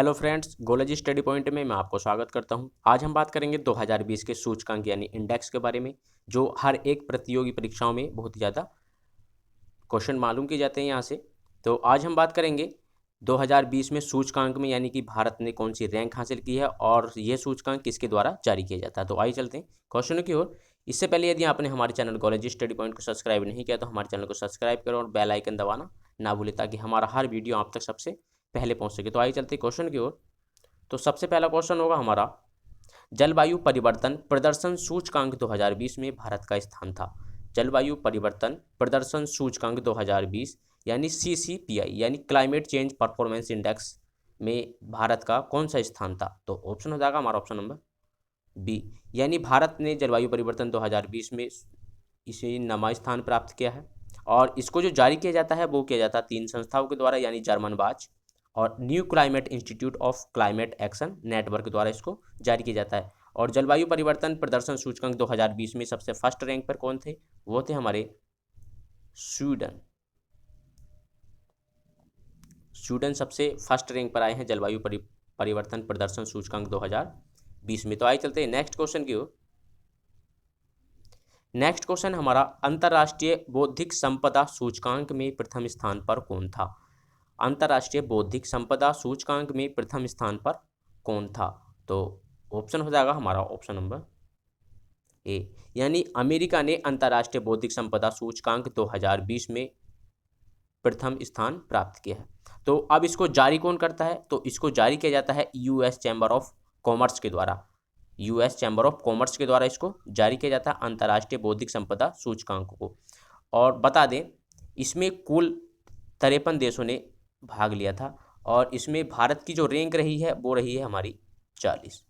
Hello friends, गोलॉजी study point में मैं आपको स्वागत करता हूं। आज हम बात करेंगे 2020 के सूचकांक यानी इंडेक्स के बारे में, जो हर एक प्रतियोगी परीक्षाओं में बहुत ज़्यादा क्वेश्चन मालूम किए जाते हैं यहाँ से। तो आज हम बात करेंगे 2020 में सूचकांक में, यानी कि भारत ने कौन सी रैंक हासिल की है और ये सूचकांक किसके द्वारा जारी किया जाता है। तो आइए चलते हैं क्वेश्चनों की ओर। इससे पहले यदि आपने हमारे चैनल गोलॉजी स्टडी पॉइंट को सब्सक्राइब नहीं किया तो हमारे चैनल को सब्सक्राइब करो और बेल आइकन दबाना ना भूलें, ताकि हमारा हर वीडियो आप तक सबसे पहले पहुँच सके। तो आइए चलते हैं क्वेश्चन की ओर। तो सबसे पहला क्वेश्चन होगा हमारा, जलवायु परिवर्तन प्रदर्शन सूचकांक 2020 में भारत का स्थान था। जलवायु परिवर्तन प्रदर्शन सूचकांक 2020 यानी CCPI यानी क्लाइमेट चेंज परफॉर्मेंस इंडेक्स में भारत का कौन सा स्थान था। तो ऑप्शन हो जाएगा हमारा ऑप्शन नंबर बी, यानी भारत ने जलवायु परिवर्तन 2020 में इसे नमा स्थान प्राप्त किया है। और इसको जो जारी किया जाता है वो किया जाता है 3 संस्थाओं के द्वारा, यानी जर्मन वाच और new climate institute of climate action network द्वारा इसको जारी किया जाता है। और जलवायु परिवर्तन प्रदर्शन सूचकांक 2020 में सबसे फर्स्ट रैंक पर कौन थे, वो थे हमारे स्वीडन। स्वीडन सबसे फर्स्ट रैंक पर आए हैं जलवायु परिवर्तन प्रदर्शन सूचकांक 2020 में। तो आइए चलते हैं नेक्स्ट क्वेश्चन की ओर। नेक्स्ट क्वेश्चन हमारा, अंतर्राष्ट्रीय बौद्धिक संपदा सूचकांक में प्रथम स्थान पर कौन था। अंतर्राष्ट्रीय बौद्धिक संपदा सूचकांक में प्रथम स्थान पर कौन था। तो ऑप्शन हो जाएगा हमारा ऑप्शन नंबर ए, यानी अमेरिका ने अंतर्राष्ट्रीय बौद्धिक संपदा सूचकांक 2020 में प्रथम स्थान प्राप्त किया है। तो अब इसको जारी कौन करता है, तो इसको जारी किया जाता है यूएस चैम्बर ऑफ कॉमर्स के द्वारा। यूएस चैम्बर ऑफ कॉमर्स के द्वारा इसको जारी किया जाता है अंतर्राष्ट्रीय बौद्धिक संपदा सूचकांक को। और बता दें, इसमें कुल 53 देशों ने भाग लिया था और इसमें भारत की जो रैंक रही है वो रही है हमारी 40,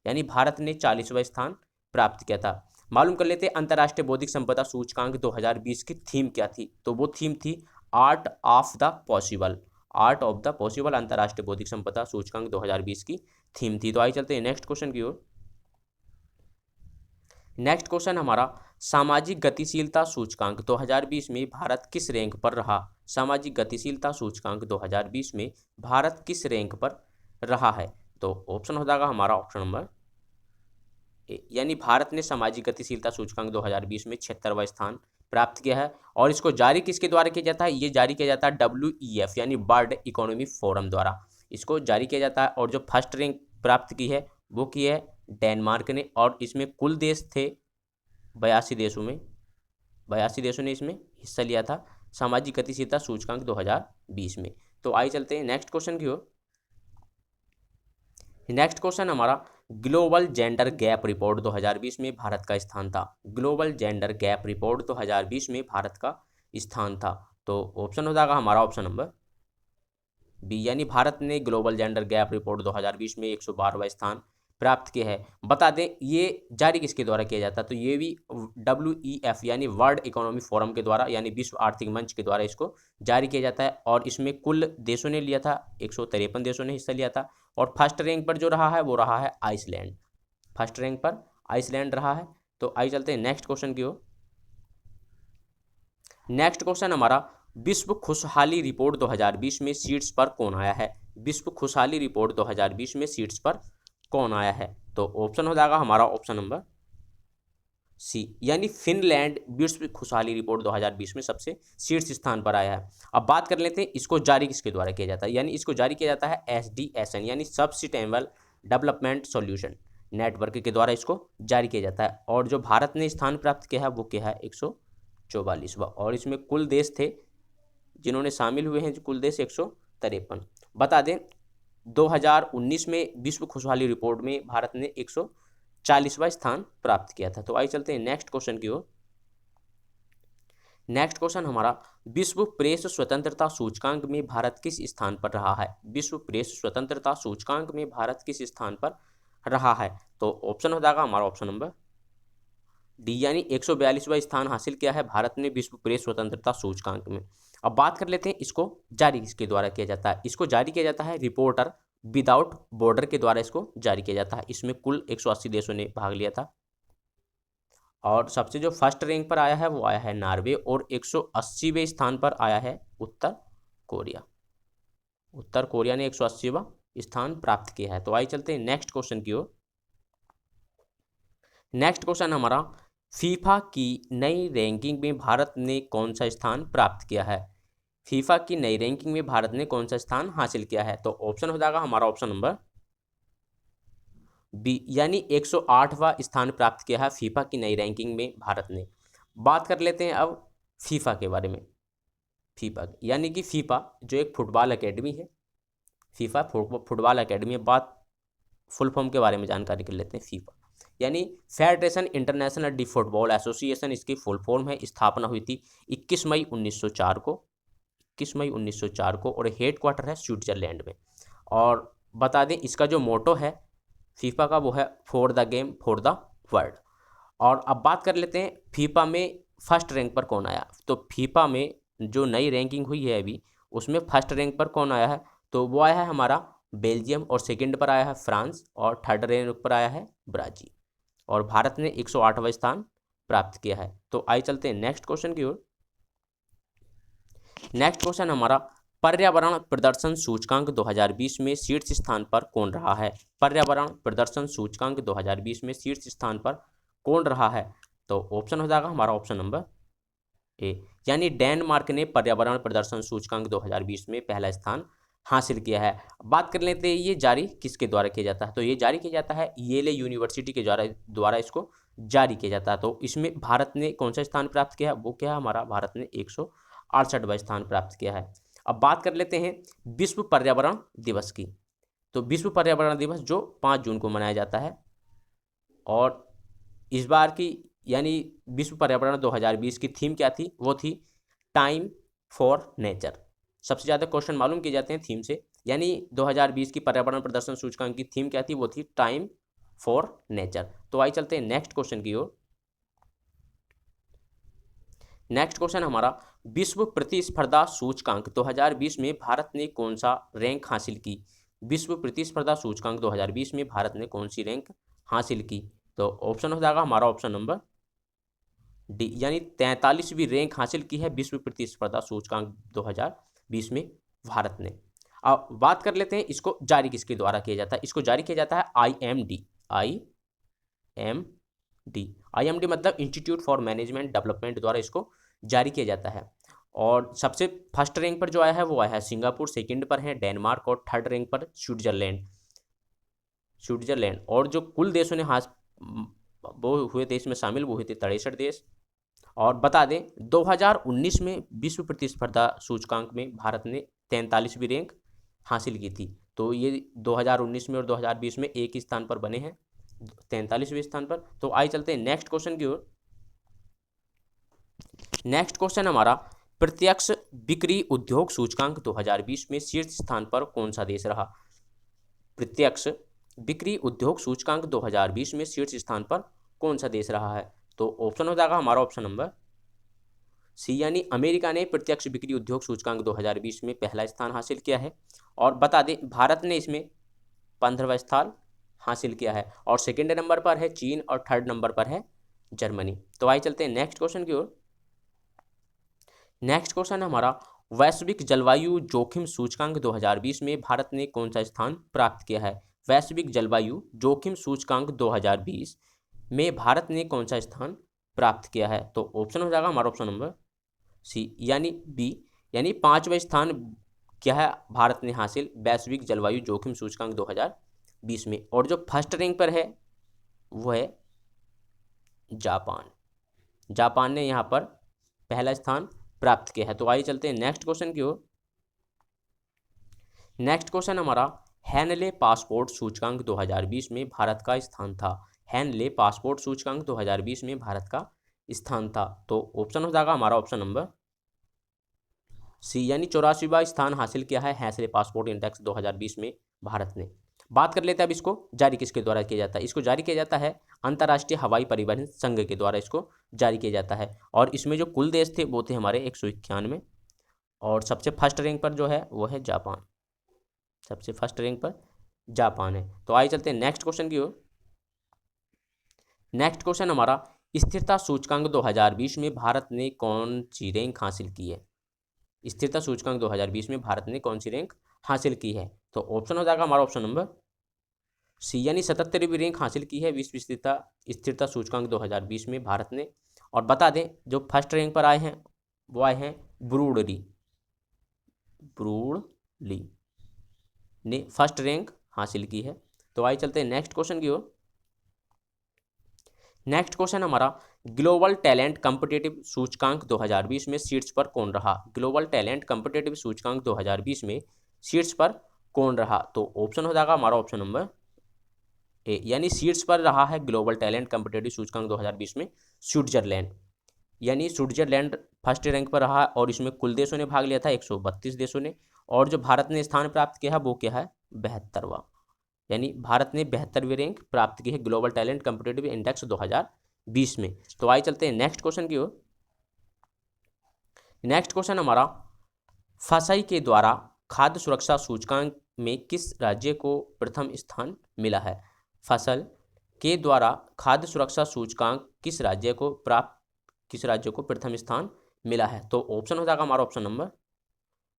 यानी भारत ने 40वां स्थान प्राप्त किया था। मालूम कर लेते हैं अंतर्राष्ट्रीय बौद्धिक संपदा सूचकांक 2020 की थीम क्या थी। तो वो थीम थी art of the possible. Art of the possible अंतर्राष्ट्रीय बौद्धिक संपदा सूचकांक 2020 की थीम थी। तो आइए चलते हैं नेक्स्ट क्वेश्चन की ओर। नेक्स्ट क्वेश्चन हमारा, सामाजिक गतिशीलता सूचकांक 2020 में भारत किस रैंक पर रहा। सामाजिक गतिशीलता सूचकांक 2020 में भारत किस रैंक पर रहा है। तो ऑप्शन हो जाएगा हमारा ऑप्शन नंबर ए, यानी भारत ने सामाजिक गतिशीलता सूचकांक 2020 में 76वां स्थान प्राप्त किया है। और इसको जारी किसके द्वारा किया जाता है, ये जारी किया जाता है WEF यानी वर्ल्ड इकोनॉमिक फोरम द्वारा इसको जारी किया जाता है। और जो फर्स्ट रैंक प्राप्त की है वो की है डेनमार्क ने, और इसमें कुल देश थे 82 देशों में 82 देशों ने इसमें हिस्सा लिया था सामाजिक गतिशीलता सूचकांक 2020 में। तो आइए चलते हैं नेक्स्ट क्वेश्चन की ओर। नेक्स्ट क्वेश्चन हमारा, ग्लोबल जेंडर गैप रिपोर्ट 2020 में भारत का स्थान था। ग्लोबल जेंडर गैप रिपोर्ट 2020 में भारत का स्थान था। तो ऑप्शन हो जाएगा हमारा ऑप्शन नंबर बी, यानी भारत ने ग्लोबल जेंडर गैप रिपोर्ट 2020 में 112वां स्थान प्राप्त किया है। बता दें ये जारी किसके द्वारा किया जाता है, तो ये भी WEF यानी वर्ल्ड इकोनॉमिक फोरम के द्वारा, यानी विश्व आर्थिक मंच के द्वारा इसको जारी किया जाता है। और इसमें कुल देशों ने लिया था 153 देशों ने हिस्सा लिया था। और फर्स्ट रैंक पर जो रहा है वो रहा है आइसलैंड। फर्स्ट रैंक पर आइसलैंड रहा है। तो आइए चलते हैं नेक्स्ट क्वेश्चन की ओर। नेक्स्ट क्वेश्चन हमारा, विश्व खुशहाली रिपोर्ट 2020 में शीर्ष पर कौन आया है। विश्व खुशहाली रिपोर्ट 2020 में शीर्ष पर कौन आया है। तो ऑप्शन हो जाएगा हमारा ऑप्शन नंबर सी, यानी फिनलैंड विश्व खुशहाली रिपोर्ट 2020 में सबसे शीर्ष स्थान पर आया है। अब बात कर लेते हैं इसको जारी किसके द्वारा किया जाता है, यानी इसको जारी किया जाता है SDSN यानी सस्टेनेबल डेवलपमेंट सॉल्यूशन नेटवर्क के द्वारा इसको जारी किया जाता है। और जो भारत ने स्थान प्राप्त किया है वो क्या है 144वां। और इसमें कुल देश थे जिन्होंने शामिल हुए हैं, कुल देश 153। बता दें 2019 में विश्व खुशहाली रिपोर्ट में भारत ने 140वां स्थान प्राप्त किया था। तो आइए चलते हैं नेक्स्ट क्वेश्चन की ओर। नेक्स्ट क्वेश्चन हमारा, विश्व प्रेस स्वतंत्रता सूचकांक में भारत किस स्थान पर रहा है। विश्व प्रेस स्वतंत्रता सूचकांक में भारत किस स्थान पर रहा है। तो ऑप्शन हो जाएगा हमारा ऑप्शन नंबर डी, यानी 142वां स्थान हासिल किया है भारत ने विश्व प्रेस स्वतंत्रता सूचकांक में। अब बात कर लेते हैं इसको जारी किसके द्वारा किया जाता है। इसको जारी किया जाता है रिपोर्टर विदाउट बॉर्डर के द्वारा इसको जारी किया जाता है। इसमें कुल 180 देशों ने भाग लिया था। और सबसे जो फर्स्ट रैंक पर आया है वो आया है नॉर्वे, और 180वें स्थान पर आया है उत्तर कोरिया। उत्तर कोरिया ने 180वां स्थान प्राप्त किया है। तो आइए चलते हैं नेक्स्ट क्वेश्चन की ओर। नेक्स्ट क्वेश्चन हमारा, फीफा की नई रैंकिंग में भारत ने कौन सा स्थान प्राप्त किया है? फीफा की नई रैंकिंग में भारत ने कौन सा स्थान हासिल किया है? तो ऑप्शन हो जाएगा हमारा ऑप्शन नंबर बी, यानी 108वां स्थान प्राप्त किया है फीफा की नई रैंकिंग में भारत ने। बात कर लेते हैं अब फीफा के बारे में। फीफा यानी कि फीफा जो एक फुटबॉल एकेडमी है, फीफा फुटबॉल एकेडमी। बात फुल फॉर्म के बारे में जानकारी कर लेते हैं। फीफा यानी federation international D football association, इसकी फुल फॉर्म है। स्थापना हुई थी 21 मई 1904 को, 21 मई 1904 को, और हेड क्वार्टर है स्विट्जरलैंड में। और बता दें इसका जो मोटो है फीफा का, वो है for the game for the world. और अब बात कर लेते हैं फीफा में फर्स्ट रैंक पर कौन आया। तो फीफा में जो नई रैंकिंग हुई है अभी, उसमें फर्स्ट रैंक पर कौन आया है? तो वो आया है हमारा बेल्जियम, और सेकंड पर आया है फ्रांस, और थर्ड रैंक पर आया है ब्राज़ील। और भारत ने 108वां स्थान प्राप्त किया है। तो आइए चलते हैं नेक्स्ट क्वेश्चन की ओर। नेक्स्ट क्वेश्चन हमारा, पर्यावरण प्रदर्शन सूचकांक 2020 में शीर्ष स्थान पर कौन रहा है? पर्यावरण प्रदर्शन सूचकांक 2020 में शीर्ष स्थान पर कौन रहा है? तो ऑप्शन हो जाएगा हमारा ऑप्शन नंबर ए, यानी डेनमार्क ने पर्यावरण प्रदर्शन सूचकांक 2020 में पहला स्थान हासिल किया है। बात कर लेते हैं ये जारी किसके द्वारा किया जाता है। तो ये जारी किया जाता है येले यूनिवर्सिटी के द्वारा इसको जारी किया जाता है। तो इसमें भारत ने कौन सा स्थान प्राप्त किया है? वो क्या है हमारा, भारत ने 168वां स्थान प्राप्त किया है। अब बात कर लेते हैं विश्व पर्यावरण दिवस की। तो विश्व पर्यावरण दिवस जो 5 जून को मनाया जाता है, और इस बार की यानी विश्व पर्यावरण 2020 की थीम क्या थी? वो थी टाइम फॉर नेचर। सबसे ज़्यादा क्वेश्चन मालूम किए जाते हैं थीम से, यानी 2020 की पर्यावरण प्रदर्शन सूचकांक की थीम क्या थी? वो थी टाइम फॉर नेचर। तो आइए चलते हैं नेक्स्ट क्वेश्चन की ओर। नेक्स्ट क्वेश्चन हमारा, विश्व प्रतिस्पर्धा सूचकांक 2020 में भारत ने कौन सा रैंक हासिल की? विश्व प्रतिस्पर्धा सूचकांक 2020 में भारत ने कौन सी रैंक हासिल की? तो ऑप्शन हो जाएगा हमारा ऑप्शन नंबर डी, यानी 43वीं रैंक हासिल की है विश्व प्रतिस्पर्धा सूचकांक 2020 में भारत ने। अब बात कर लेते हैं इसको जारी किसके द्वारा किया जाता है। इसको जारी किया जाता है IMD। IMD मतलब इंस्टीट्यूट फॉर मैनेजमेंट डेवलपमेंट द्वारा इसको जारी किया जाता है। और सबसे फर्स्ट रैंक पर जो आया है वो आया है सिंगापुर, सेकंड पर है डेनमार्क, और थर्ड रैंक पर स्विट्जरलैंड। और जो कुल देशों ने वो हुए थे इसमें शामिल, वो हुए थे 63 देश। और बता दें 2019 में विश्व प्रतिस्पर्धा सूचकांक में भारत ने 43वीं रैंक हासिल की थी। तो ये 2019 में और 2020 में एक ही स्थान पर बने हैं, 43वें स्थान पर। तो आइए चलते हैं नेक्स्ट क्वेश्चन की ओर। नेक्स्ट क्वेश्चन हमारा, प्रत्यक्ष बिक्री उद्योग सूचकांक 2020 में शीर्ष स्थान पर कौन सा देश रहा? प्रत्यक्ष बिक्री उद्योग सूचकांक 2020 में शीर्ष स्थान पर कौन सा देश रहा है? तो ऑप्शन हो जाएगा हमारा ऑप्शन नंबर सी, यानी अमेरिका ने प्रत्यक्ष बिक्री उद्योग सूचकांक 2020 में पहला स्थान हासिल किया है। और बता दें भारत ने इसमें 15वां स्थान हासिल किया है, और सेकेंड नंबर पर है चीन, और थर्ड नंबर पर है जर्मनी। तो आइए चलते हैं नेक्स्ट क्वेश्चन की ओर। नेक्स्ट क्वेश्चन हमारा, वैश्विक जलवायु जोखिम सूचकांक 2020 में भारत ने कौन सा स्थान प्राप्त किया है? वैश्विक जलवायु जोखिम सूचकांक 2020 में भारत ने कौन सा स्थान प्राप्त किया है? तो ऑप्शन हो जाएगा हमारा ऑप्शन नंबर सी, यानी बी, यानी 5वां स्थान क्या है भारत ने हासिल वैश्विक जलवायु जोखिम सूचकांक 2020 में। और जो फर्स्ट रैंक पर है वो है जापान ने यहाँ पर पहला स्थान प्राप्त किया है। तो आइए चलते हैं नेक्स्ट क्वेश्चन की ओर। नेक्स्ट क्वेश्चन हमारा, हैनले पासपोर्ट सूचकांक 2020 में भारत का स्थान था। हैनले पासपोर्ट सूचकांक 2020 में भारत का स्थान था। तो ऑप्शन हो जाएगा हमारा ऑप्शन नंबर सी, यानी 84वां स्थान हासिल किया है हैनले पासपोर्ट इंडेक्स 2020 में भारत ने। बात कर लेते हैं अब इसको जारी किसके द्वारा किया जाता है। इसको जारी किया जाता है अंतर्राष्ट्रीय हवाई परिवहन संघ के द्वारा इसको जारी किया जाता है। और इसमें जो कुल देश थे वो थे हमारे 191, और सबसे फर्स्ट रैंक पर जो है वो है जापान। सबसे फर्स्ट रैंक पर जापान है। तो आइए चलते हैं नेक्स्ट क्वेश्चन की ओर। नेक्स्ट क्वेश्चन हमारा, स्थिरता सूचकांक 2020 में भारत ने कौन सी रैंक हासिल की है? स्थिरता सूचकांक 2020 में भारत ने कौन सी रैंक हासिल की है? तो ऑप्शन हो जाएगा हमारा ऑप्शन नंबर सी, यानी 77वीं रैंक हासिल की है विश्व स्थिरता सूचकांक 2020 में भारत ने। और बता दें जो फर्स्ट रैंक पर आए हैं वो आए हैं ब्रूडली ने फर्स्ट रैंक हासिल की है। तो आइए चलते हैं नेक्स्ट क्वेश्चन की ओर। नेक्स्ट क्वेश्चन हमारा, ग्लोबल टैलेंट कॉम्पिटिटिव सूचकांक 2020 में शीर्ष पर कौन रहा? ग्लोबल टैलेंट कॉम्पिटिटिव सूचकांक 2020 में शीर्ष पर कौन रहा? तो ऑप्शन हो जाएगा हमारा ऑप्शन नंबर ए, यानी शीर्ष पर रहा है ग्लोबल टैलेंट कॉम्पिटिटिव सूचकांक 2020 में स्विट्जरलैंड। यानी स्विट्जरलैंड फर्स्ट रैंक पर रहा और इसमें कुल देशों ने भाग लिया था 132 देशों ने। और जो भारत ने स्थान प्राप्त किया है वो क्या है? 72वां। यानी भारत ने 72वीं रैंक प्राप्त की है ग्लोबल टैलेंट कॉम्पिटिटिव इंडेक्स 2020 में। तो आइए चलते हैं नेक्स्ट क्वेश्चन की ओर। नेक्स्ट क्वेश्चन हमारा, फसाई के द्वारा खाद्य सुरक्षा सूचकांक में किस राज्य को प्रथम स्थान मिला है? फसल के द्वारा खाद्य सुरक्षा सूचकांक किस राज्य को प्रथम स्थान मिला है? तो ऑप्शन हो जाएगा हमारा ऑप्शन नंबर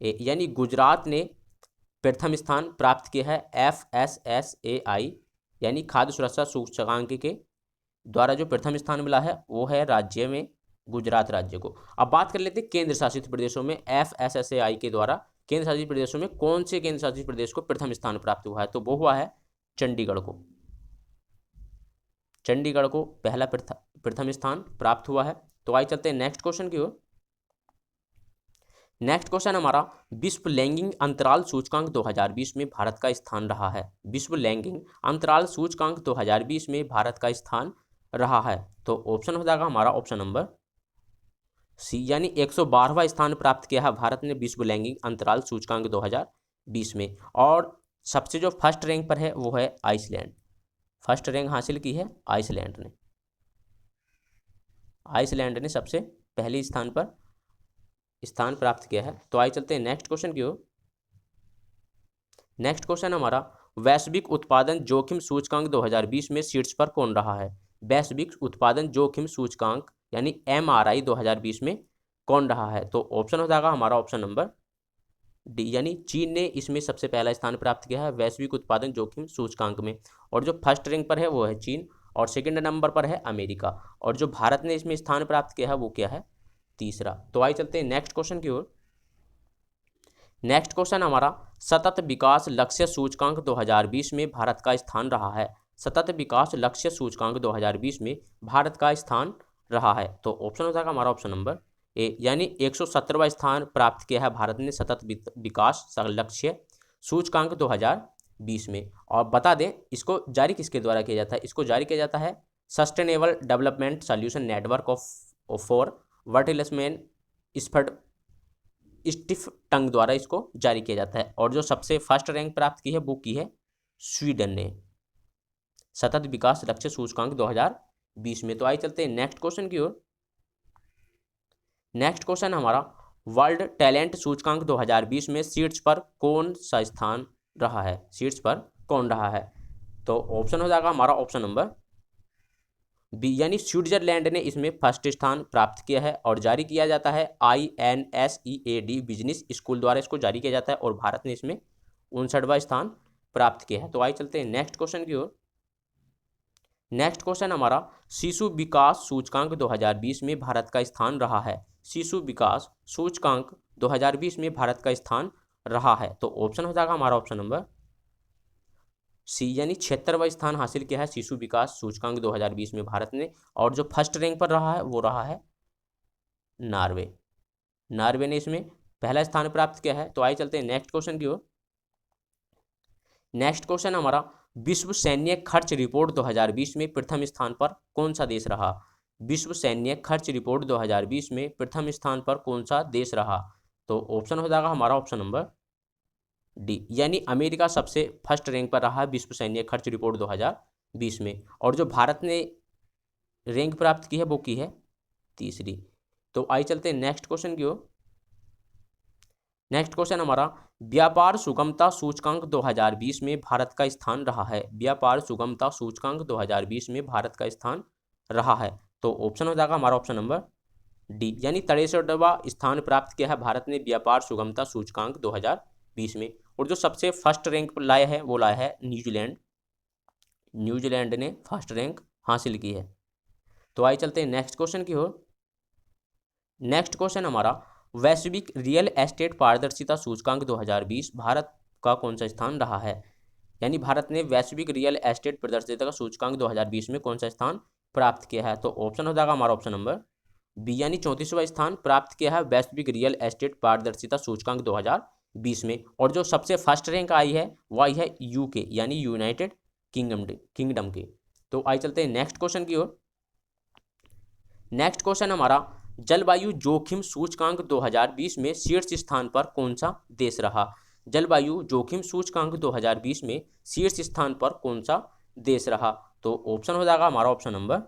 ए, यानी गुजरात ने प्रथम स्थान प्राप्त किया है FSSAI यानी खाद्य सुरक्षा सूचकांक के द्वारा जो प्रथम स्थान मिला है वो है राज्य में गुजरात राज्य को। अब बात कर लेते हैं केंद्र शासित प्रदेशों में FSSAI के द्वारा केंद्र शासित प्रदेशों में कौन से केंद्र शासित प्रदेश को प्रथम स्थान प्राप्त हुआ है? तो वो हुआ है चंडीगढ़ को। चंडीगढ़ को पहला प्रथम स्थान प्राप्त हुआ है। तो आइए चलते हैं नेक्स्ट क्वेश्चन की ओर। नेक्स्ट क्वेश्चन हमारा, विश्व लैंगिक अंतराल सूचकांक 2020 में भारत का स्थान रहा है। विश्व लैंगिक अंतराल सूचकांक 2020 में भारत का स्थान रहा है। तो ऑप्शन हो जाएगा हमारा ऑप्शन नंबर सी, यानी 112वां स्थान प्राप्त किया है भारत ने विश्व लैंगिक अंतराल सूचकांक 2020 में। और सबसे जो फर्स्ट रैंक पर है वो है आइसलैंड। फर्स्ट रैंक हासिल की है आइसलैंड ने सबसे पहले स्थान पर स्थान प्राप्त किया है। तो आइए चलते हैं नेक्स्ट क्वेश्चन की ओर। नेक्स्ट क्वेश्चन हमारा, वैश्विक उत्पादन जोखिम सूचकांक 2020 में शीर्ष पर कौन रहा है? वैश्विक उत्पादन जोखिम सूचकांक यानी MRI 2020 में कौन रहा है? तो ऑप्शन हो जाएगा हमारा ऑप्शन नंबर डी, यानी चीन ने इसमें सबसे पहला स्थान प्राप्त किया है वैश्विक उत्पादन जोखिम सूचकांक में। और जो फर्स्ट रैंक पर है वो है चीन और सेकंड नंबर पर है अमेरिका। और जो भारत ने इसमें स्थान प्राप्त किया है वो क्या है? तीसरा। तो आइए चलते हैं नेक्स्ट क्वेश्चन की ओर। नेक्स्ट क्वेश्चन हमारा, सतत विकास लक्ष्य सूचकांक 2020 में भारत का स्थान रहा है। सतत विकास लक्ष्य सूचकांक 2020 में भारत का स्थान रहा है। तो ऑप्शन हो जाएगा हमारा ऑप्शन नंबर ए, यानी 117वां स्थान प्राप्त किया है भारत ने सतत विकास लक्ष्य सूचकांक 2020 में। और बता दें इसको जारी किसके द्वारा किया जाता है? इसको जारी किया जाता है sustainable development solution network for Bertelsmann Stiftung द्वारा इसको जारी किया जाता है। और जो सबसे फर्स्ट रैंक प्राप्त की है वो की है स्वीडन ने सतत विकास लक्ष्य सूचकांक 2020 में। तो आइए चलते हैं नेक्स्ट क्वेश्चन की ओर। नेक्स्ट क्वेश्चन हमारा, वर्ल्ड टैलेंट सूचकांक 2020 में शीर्ष पर कौन सा स्थान रहा है? शीर्ष पर कौन रहा है? तो ऑप्शन हो जाएगा हमारा ऑप्शन नंबर बी, यानी स्विट्जरलैंड ने इसमें फर्स्ट स्थान प्राप्त किया है और जारी किया जाता है INSEAD बिजनेस स्कूल द्वारा इसको जारी किया जाता है। और भारत ने इसमें 59वां स्थान प्राप्त किया है। तो आइए चलते हैं नेक्स्ट क्वेश्चन की ओर। नेक्स्ट क्वेश्चन हमारा, शिशु विकास सूचकांक 2020 में भारत का स्थान रहा है। शिशु विकास सूचकांक 2020 में भारत का स्थान रहा है। तो ऑप्शन हो जाएगा हमारा ऑप्शन नंबर सी, यानी 76वां स्थान हासिल किया है शिशु विकास सूचकांक 2020 में भारत ने। और जो फर्स्ट रैंक पर रहा है वो रहा है नॉर्वे ने इसमें पहला स्थान प्राप्त किया है। तो आइए चलते हैं नेक्स्ट क्वेश्चन की ओर। नेक्स्ट क्वेश्चन हमारा, विश्व सैन्य खर्च रिपोर्ट 2020 में प्रथम स्थान पर कौन सा देश रहा? विश्व सैन्य खर्च रिपोर्ट 2020 में प्रथम स्थान पर कौन सा देश रहा? तो ऑप्शन हो जाएगा हमारा ऑप्शन नंबर डी, यानी अमेरिका सबसे फर्स्ट रैंक पर रहा है विश्व सैन्य खर्च रिपोर्ट 2020 में। और जो भारत ने रैंक प्राप्त की है वो की है तीसरी। तो आइए चलते हैं नेक्स्ट क्वेश्चन की ओर। नेक्स्ट क्वेश्चन हमारा, व्यापार सुगमता सूचकांक 2020 में भारत का स्थान रहा है। व्यापार सुगमता सूचकांक 2020 में भारत का स्थान रहा है। तो ऑप्शन हो जाएगा हमारा ऑप्शन नंबर डी यानी 63वां स्थान प्राप्त किया है भारत ने व्यापार सुगमता सूचकांक 2020 में। और जो सबसे फर्स्ट रैंक पर लाया है वो लाया है न्यूजीलैंड। न्यूजीलैंड ने फर्स्ट रैंक हासिल की है। तो आइए चलते हैं नेक्स्ट क्वेश्चन की ओर। नेक्स्ट क्वेश्चन हमारा, वैश्विक रियल एस्टेट पारदर्शिता सूचकांक 2020 भारत का कौन सा स्थान रहा है? यानी भारत ने वैश्विक रियल एस्टेट पारदर्शिता का सूचकांक 2020 में कौन सा स्थान प्राप्त किया है? तो ऑप्शन हो जाएगा हमारा ऑप्शन नंबर बी यानी 34वां स्थान प्राप्त किया है वैश्विक रियल एस्टेट पारदर्शिता सूचकांक 2020 में। और जो सबसे फर्स्ट रैंक आई है वो आई है यूके यानी यूनाइटेड किंगडम के। तो आइए चलते हैं नेक्स्ट क्वेश्चन की ओर। नेक्स्ट क्वेश्चन हमारा, जलवायु जोखिम सूचकांक 2020 में शीर्ष स्थान पर कौन सा देश रहा? जलवायु जोखिम सूचकांक 2020 में शीर्ष स्थान पर कौन सा देश रहा? तो ऑप्शन हो जाएगा हमारा ऑप्शन नंबर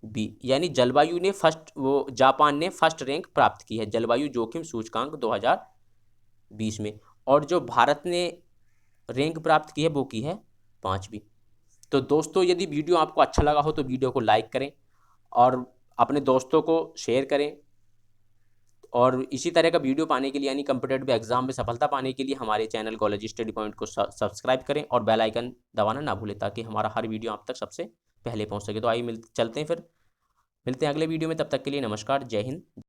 बी यानी जलवायु ने जापान ने फर्स्ट रैंक प्राप्त की है जलवायु जोखिम सूचकांक 2020 में। और जो भारत ने रैंक प्राप्त की है वो की है 5वीं। तो दोस्तों यदि वीडियो आपको अच्छा लगा हो तो वीडियो को लाइक करें और अपने दोस्तों को शेयर करें। और इसी तरह का वीडियो पाने के लिए यानी कॉम्पिटिटिव एग्जाम में सफलता पाने के लिए हमारे चैनल कॉलेज स्टडी पॉइंट को सब्सक्राइब करें और बेल आइकन दबाना ना भूलें ताकि हमारा हर वीडियो आप तक सबसे पहले पहुंच सके। तो आइए चलते हैं फिर मिलते हैं अगले वीडियो में, तब तक के लिए नमस्कार, जय हिंद।